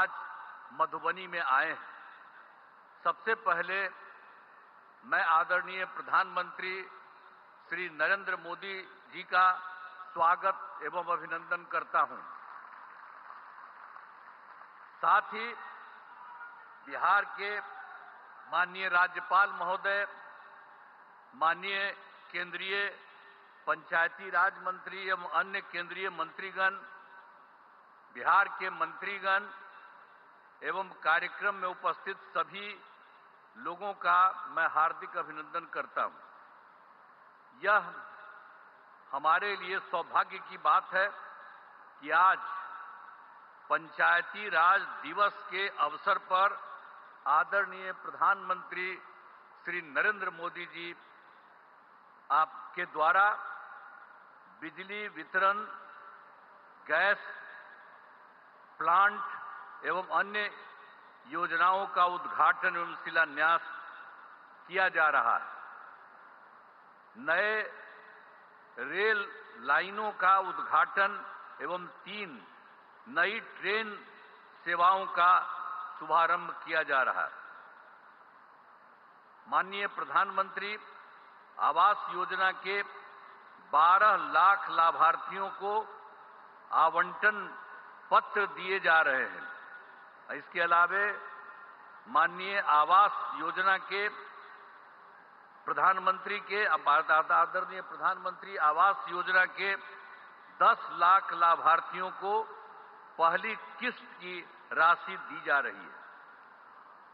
आज मधुबनी में आए हैं। सबसे पहले मैं आदरणीय प्रधानमंत्री श्री नरेंद्र मोदी जी का स्वागत एवं अभिनंदन करता हूं। साथ ही बिहार के माननीय राज्यपाल महोदय, माननीय केंद्रीय पंचायती राज मंत्री एवं अन्य केंद्रीय मंत्रीगण, बिहार के मंत्रीगण एवं कार्यक्रम में उपस्थित सभी लोगों का मैं हार्दिक अभिनंदन करता हूं। यह हमारे लिए सौभाग्य की बात है कि आज पंचायती राज दिवस के अवसर पर आदरणीय प्रधानमंत्री श्री नरेंद्र मोदी जी आपके द्वारा बिजली वितरण, गैस प्लांट एवं अन्य योजनाओं का उद्घाटन एवं शिलान्यास किया जा रहा है। नए रेल लाइनों का उद्घाटन एवं 3 नई ट्रेन सेवाओं का शुभारंभ किया जा रहा है। माननीय प्रधानमंत्री आवास योजना के 12 लाख लाभार्थियों को आवंटन पत्र दिए जा रहे हैं। इसके अलावे माननीय आवास योजना के प्रधानमंत्री के आदरणीय प्रधानमंत्री आवास योजना के 10 लाख लाभार्थियों को पहली किस्त की राशि दी जा रही है।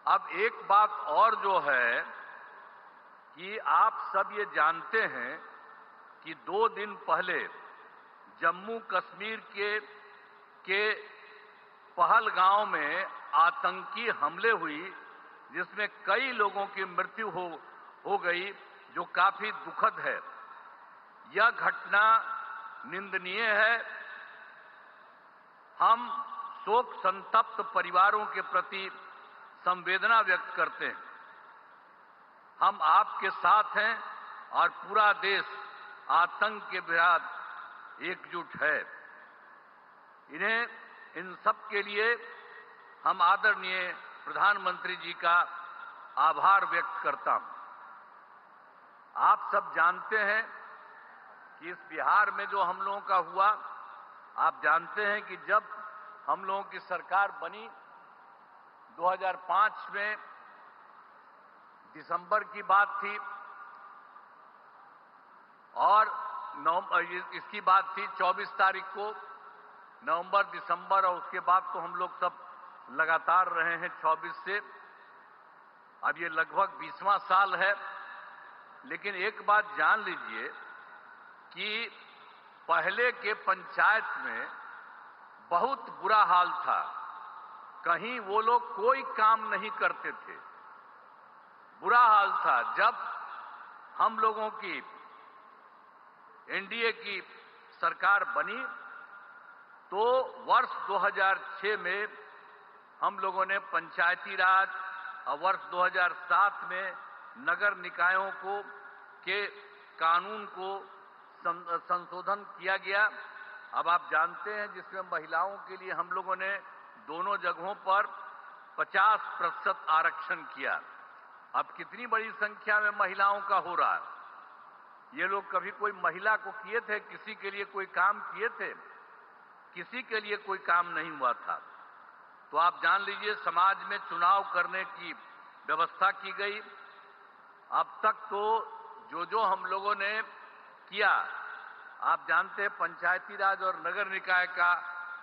अब एक बात और जो है कि आप सब ये जानते हैं कि 2 दिन पहले जम्मू कश्मीर के पहलगांव में आतंकी हमले हुई, जिसमें कई लोगों की मृत्यु हो गई, जो काफी दुखद है। यह घटना निंदनीय है। हम शोक संतप्त परिवारों के प्रति संवेदना व्यक्त करते हैं। हम आपके साथ हैं और पूरा देश आतंक के विरुद्ध एकजुट है। इन सब के लिए हम आदरणीय प्रधानमंत्री जी का आभार व्यक्त करता हूं। आप सब जानते हैं कि इस बिहार में जो हम लोगों का हुआ, आप जानते हैं कि जब हम लोगों की सरकार बनी 2005 में दिसंबर की बात थी और इसकी बात थी 24 तारीख को, नवंबर, दिसंबर, और उसके बाद तो हम लोग सब लगातार रहे हैं 24 से। अब ये लगभग 20वां साल है। लेकिन एक बात जान लीजिए कि पहले के पंचायत में बहुत बुरा हाल था। कहीं वो लोग कोई काम नहीं करते थे, बुरा हाल था। जब हम लोगों की एनडीए की सरकार बनी तो वर्ष 2006 में हम लोगों ने पंचायती राज और वर्ष 2007 में नगर निकायों के कानून को संशोधन किया गया। अब आप जानते हैं जिसमें महिलाओं के लिए हम लोगों ने दोनों जगहों पर 50% आरक्षण किया। अब कितनी बड़ी संख्या में महिलाओं का हो रहा है। ये लोग कभी कोई महिला को किए थे, किसी के लिए कोई काम किए थे? किसी के लिए कोई काम नहीं हुआ था। तो आप जान लीजिए समाज में चुनाव करने की व्यवस्था की गई। अब तक तो जो हम लोगों ने किया, आप जानते हैं पंचायती राज और नगर निकाय का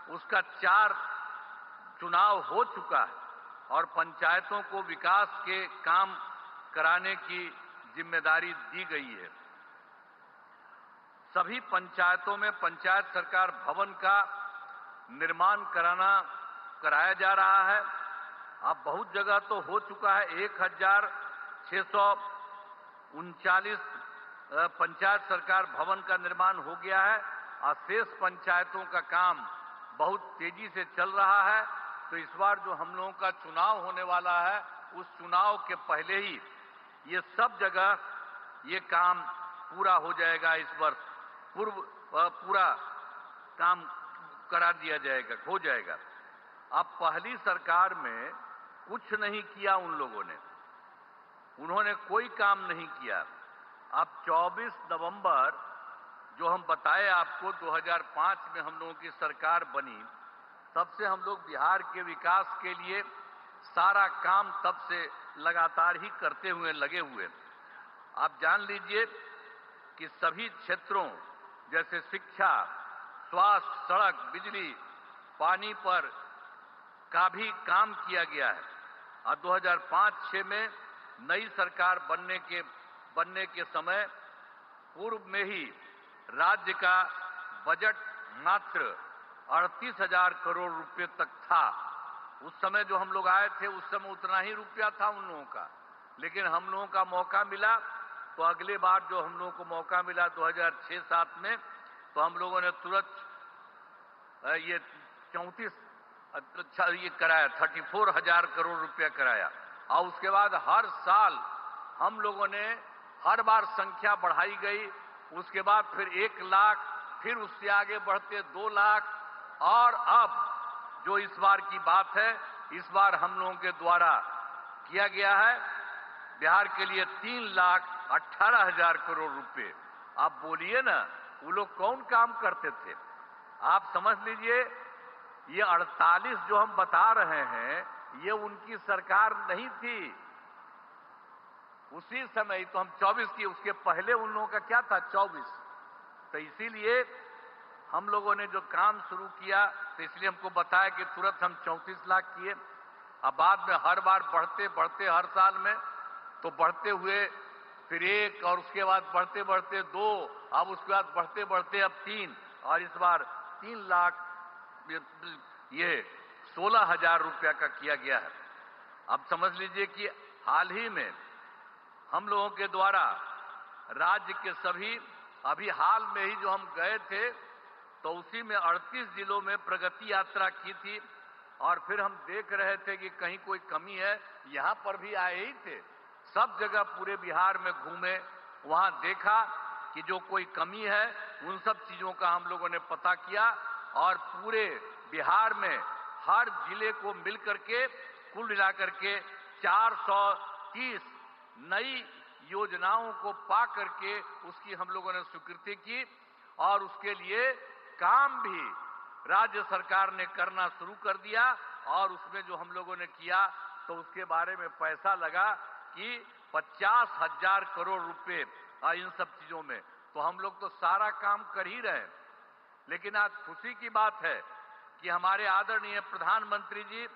उसका 4 चुनाव हो चुका है और पंचायतों को विकास के काम कराने की जिम्मेदारी दी गई है। सभी पंचायतों में पंचायत सरकार भवन का निर्माण कराया जा रहा है। अब बहुत जगह तो हो चुका है। 1639 पंचायत सरकार भवन का निर्माण हो गया है और शेष पंचायतों का काम बहुत तेजी से चल रहा है। तो इस बार जो हम लोगों का चुनाव होने वाला है, उस चुनाव के पहले ही ये सब जगह ये काम पूरा हो जाएगा। इस वर्ष पूरा काम करा दिया जाएगा, हो जाएगा। अब पहली सरकार में कुछ नहीं किया उन लोगों ने, उन्होंने कोई काम नहीं किया। अब 24 नवंबर जो हम बताए आपको 2005 में हम लोगों की सरकार बनी, तब से हम लोग बिहार के विकास के लिए सारा काम तब से लगातार ही करते हुए लगे हुए। आप जान लीजिए कि सभी क्षेत्रों जैसे शिक्षा, स्वास्थ्य, सड़क, बिजली, पानी पर का भी काम किया गया है। और 2005-06 में नई सरकार बनने के समय पूर्व में ही राज्य का बजट मात्र 38,000 करोड़ रुपए तक था। उस समय जो हम लोग आए थे, उस समय उतना ही रुपया था उन लोगों का। लेकिन हम लोगों का मौका मिला, तो अगले बार जो हम लोगों को मौका मिला 2006-07 में, तो हम लोगों ने तुरंत ये 34,000 करोड़ रुपया कराया। और उसके बाद हर साल हम लोगों ने हर बार संख्या बढ़ाई गई। उसके बाद फिर 1 लाख, फिर उससे आगे बढ़ते 2 लाख, और अब जो इस बार की बात है, इस बार हम लोगों के द्वारा किया गया है बिहार के लिए 3,18,000 करोड़ रुपए। आप बोलिए ना, वो लोग कौन काम करते थे? आप समझ लीजिए, ये 48 जो हम बता रहे हैं, ये उनकी सरकार नहीं थी। उसी समय तो हम 24 की, उसके पहले उन लोगों का क्या था? 24। तो इसीलिए हम लोगों ने जो काम शुरू किया, तो इसलिए हमको बताया कि तुरंत हम 34 लाख किए। अब बाद में हर बार बढ़ते बढ़ते हर साल में तो बढ़ते हुए फिर 1, और उसके बाद बढ़ते बढ़ते 2, अब उसके बाद बढ़ते बढ़ते अब 3, और इस बार 3 लाख ये 16,000 रुपया का किया गया है। अब समझ लीजिए कि हाल ही में हम लोगों के द्वारा राज्य के सभी, अभी हाल में ही जो हम गए थे, तो उसी में 38 जिलों में प्रगति यात्रा की थी। और फिर हम देख रहे थे कि कहीं कोई कमी है, यहां पर भी आए ही थे, सब जगह पूरे बिहार में घूमे, वहां देखा कि जो कोई कमी है, उन सब चीजों का हम लोगों ने पता किया। और पूरे बिहार में हर जिले को मिलकर के कुल मिलाकर के 430 नई योजनाओं को पा करके उसकी हम लोगों ने स्वीकृति की, और उसके लिए काम भी राज्य सरकार ने करना शुरू कर दिया। और उसमें जो हम लोगों ने किया, तो उसके बारे में पैसा लगा कि 50,000 करोड़ रुपए इन सब चीजों में। तो हम लोग तो सारा काम कर ही रहे हैं। लेकिन आज खुशी की बात है कि हमारे आदरणीय प्रधानमंत्री जी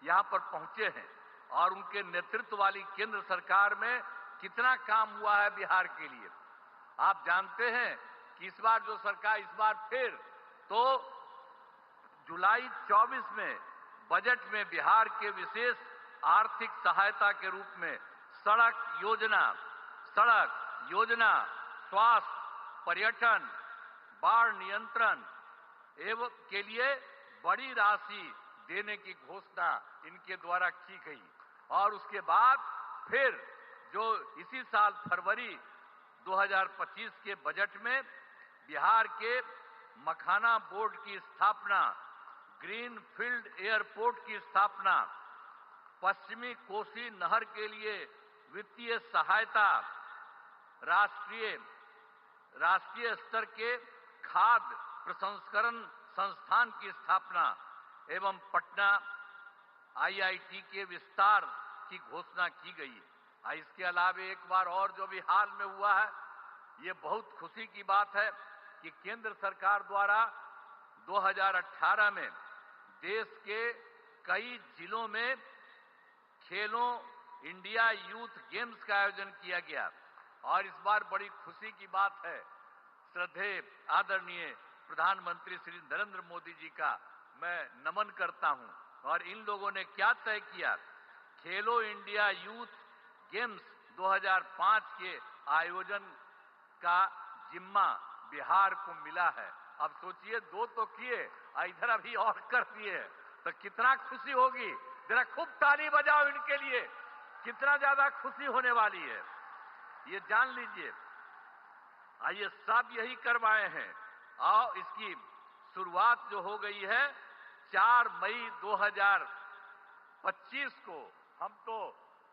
यहां पर पहुंचे हैं, और उनके नेतृत्व वाली केंद्र सरकार में कितना काम हुआ है बिहार के लिए। आप जानते हैं कि इस बार जो सरकार, इस बार फिर तो जुलाई 24 में बजट में बिहार के विशेष आर्थिक सहायता के रूप में सड़क योजना, स्वास्थ्य, पर्यटन, बाढ़ नियंत्रण एवं के लिए बड़ी राशि देने की घोषणा इनके द्वारा की गई। और उसके बाद फिर जो इसी साल फरवरी 2025 के बजट में बिहार के मखाना बोर्ड की स्थापना, ग्रीन फील्ड एयरपोर्ट की स्थापना, पश्चिमी कोसी नहर के लिए वित्तीय सहायता, राष्ट्रीय स्तर के खाद्य प्रसंस्करण संस्थान की स्थापना एवं पटना IIT के विस्तार की घोषणा की गई है। इसके अलावा एक बार और जो भी हाल में हुआ है, ये बहुत खुशी की बात है कि केंद्र सरकार द्वारा 2018 में देश के कई जिलों में खेलो इंडिया यूथ गेम्स का आयोजन किया गया। और इस बार बड़ी खुशी की बात है, श्रद्धेय आदरणीय प्रधानमंत्री श्री नरेंद्र मोदी जी का मैं नमन करता हूं। और इन लोगों ने क्या तय किया, खेलो इंडिया यूथ गेम्स 2005 के आयोजन का जिम्मा बिहार को मिला है। अब सोचिए, 2 तो किए, इधर अभी और कर दिए, तो कितना खुशी होगी। जरा खूब ताली बजाओ इनके लिए, कितना ज्यादा खुशी होने वाली है, ये जान लीजिए। आइए सब यही करवाए हैं। और इसकी शुरुआत जो हो गई है 4 मई 2025 को हम तो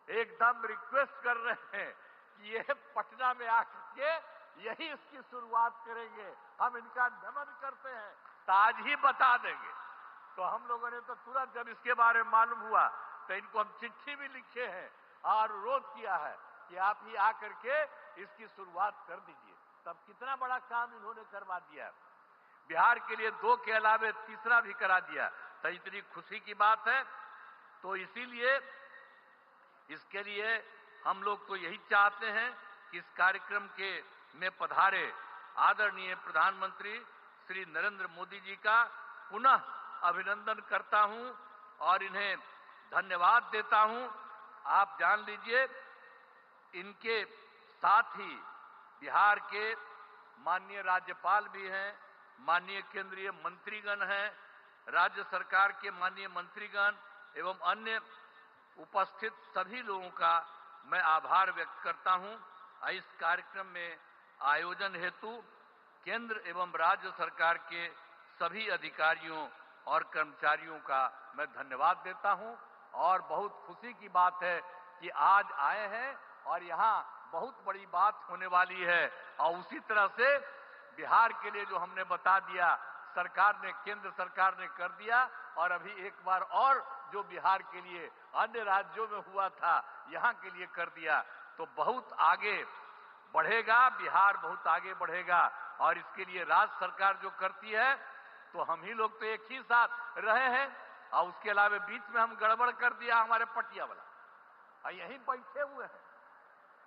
एकदम रिक्वेस्ट कर रहे हैं कि ये पटना में आकर के यही इसकी शुरुआत करेंगे। हम इनका नमन करते हैं, तो आज ही बता देंगे। तो हम लोगों ने तो तुरंत जब इसके बारे में मालूम हुआ तो इनको हम चिट्ठी भी लिखे हैं और अनुरोध किया है कि आप ही आकर के इसकी शुरुआत कर दीजिए। तब कितना बड़ा काम इन्होंने करवा दिया, बिहार के लिए 2 के अलावे तीसरा भी करा दिया, तो इतनी खुशी की बात है। तो इसीलिए इसके लिए हम लोग तो यही चाहते हैं कि इस कार्यक्रम के में पधारे आदरणीय प्रधानमंत्री श्री नरेंद्र मोदी जी का पुनः अभिनंदन करता हूं और इन्हें धन्यवाद देता हूं। आप जान लीजिए, इनके साथ ही बिहार के माननीय राज्यपाल भी हैं, माननीय केंद्रीय मंत्रीगण हैं, राज्य सरकार के माननीय मंत्रीगण एवं अन्य उपस्थित सभी लोगों का मैं आभार व्यक्त करता हूं। इस कार्यक्रम में आयोजन हेतु केंद्र एवं राज्य सरकार के सभी अधिकारियों और कर्मचारियों का मैं धन्यवाद देता हूं। और बहुत खुशी की बात है कि आज आए हैं और यहाँ बहुत बड़ी बात होने वाली है। और उसी तरह से बिहार के लिए जो हमने बता दिया, सरकार ने, केंद्र सरकार ने कर दिया, और अभी एक बार और जो बिहार के लिए अन्य राज्यों में हुआ था यहाँ के लिए कर दिया, तो बहुत आगे बढ़ेगा, बिहार बहुत आगे बढ़ेगा। और इसके लिए राज्य सरकार जो करती है, तो हम ही लोग तो एक ही साथ रहे हैं, और उसके अलावा बीच में हम गड़बड़ कर दिया हमारे पटिया वाला, और यहीं बैठे हुए हैं।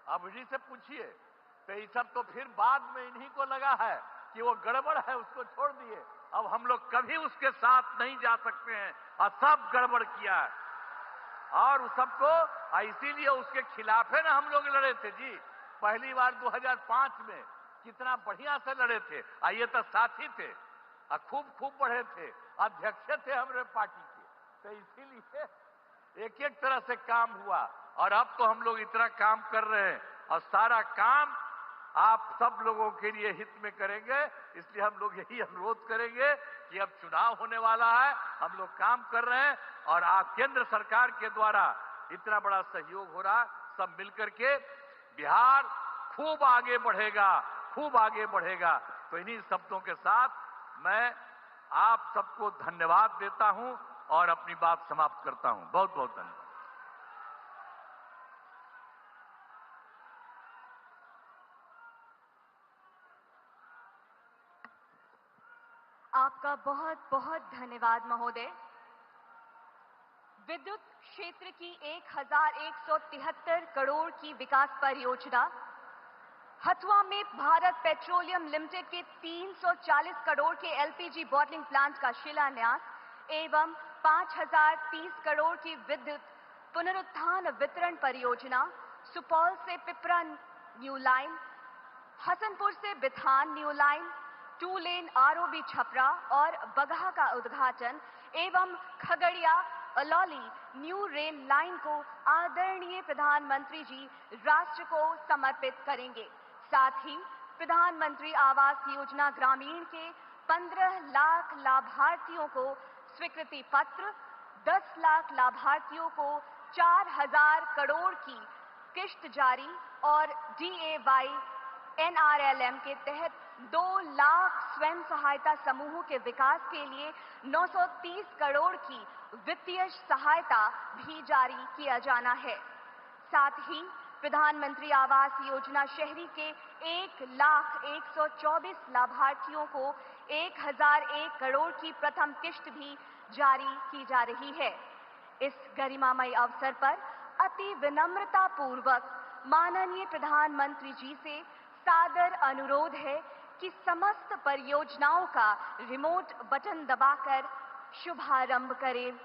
अब इन्हीं से पूछिए, तो ये सब तो फिर बाद में इन्हीं को लगा है कि वो गड़बड़ है, उसको छोड़ दिए। अब हम लोग कभी उसके साथ नहीं जा सकते हैं, और सब गड़बड़ किया है और उस सबको, इसीलिए उसके खिलाफ है ना हम लोग लड़े थे जी। पहली बार 2005 में कितना बढ़िया से लड़े थे, ये तो साथी थे, खूब बढ़े थे, अध्यक्ष थे हमारे पार्टी के। तो इसीलिए एक एक तरह से काम हुआ, और अब तो हम लोग इतना काम कर रहे हैं, और सारा काम आप सब लोगों के लिए हित में करेंगे। इसलिए हम लोग यही अनुरोध करेंगे कि अब चुनाव होने वाला है, हम लोग काम कर रहे हैं, और आप केंद्र सरकार के द्वारा इतना बड़ा सहयोग हो रहा, सब मिलकर के बिहार खूब आगे बढ़ेगा, खूब आगे बढ़ेगा। तो इन्हीं शब्दों के साथ मैं आप सबको धन्यवाद देता हूं और अपनी बात समाप्त करता हूं। बहुत बहुत धन्यवाद। आपका बहुत बहुत धन्यवाद महोदय। विद्युत क्षेत्र की 1173 करोड़ की विकास परियोजना, हथुआ में भारत पेट्रोलियम लिमिटेड के 340 करोड़ के एलपीजी बॉटलिंग प्लांट का शिलान्यास एवं 5030 करोड़ की विद्युत पुनरुत्थान वितरण परियोजना, सुपौल से पिपरा न्यू लाइन, हसनपुर से बिथान न्यू लाइन, 2 लेन आरओबी छपरा और बगहा का उद्घाटन एवं Khagaria Alauli new rail line को आदरणीय प्रधानमंत्री जी राष्ट्र को समर्पित करेंगे। साथ ही प्रधानमंत्री आवास योजना ग्रामीण के 15 लाख लाभार्थियों को स्वीकृति पत्र, 10 लाख लाभार्थियों को 4000 करोड़ की किश्त जारी और डीएवाई एनआरएलएम के तहत 2 लाख स्वयं सहायता समूहों के विकास के लिए 930 करोड़ की वित्तीय सहायता भी जारी किया जाना है। साथ ही प्रधानमंत्री आवास योजना शहरी के 1,124 लाभार्थियों को 1001 करोड़ की प्रथम किश्त भी जारी की जा रही है। इस गरिमामय अवसर पर अति विनम्रता पूर्वक माननीय प्रधानमंत्री जी से सादर अनुरोध है कि समस्त परियोजनाओं का रिमोट बटन दबाकर शुभारंभ करें।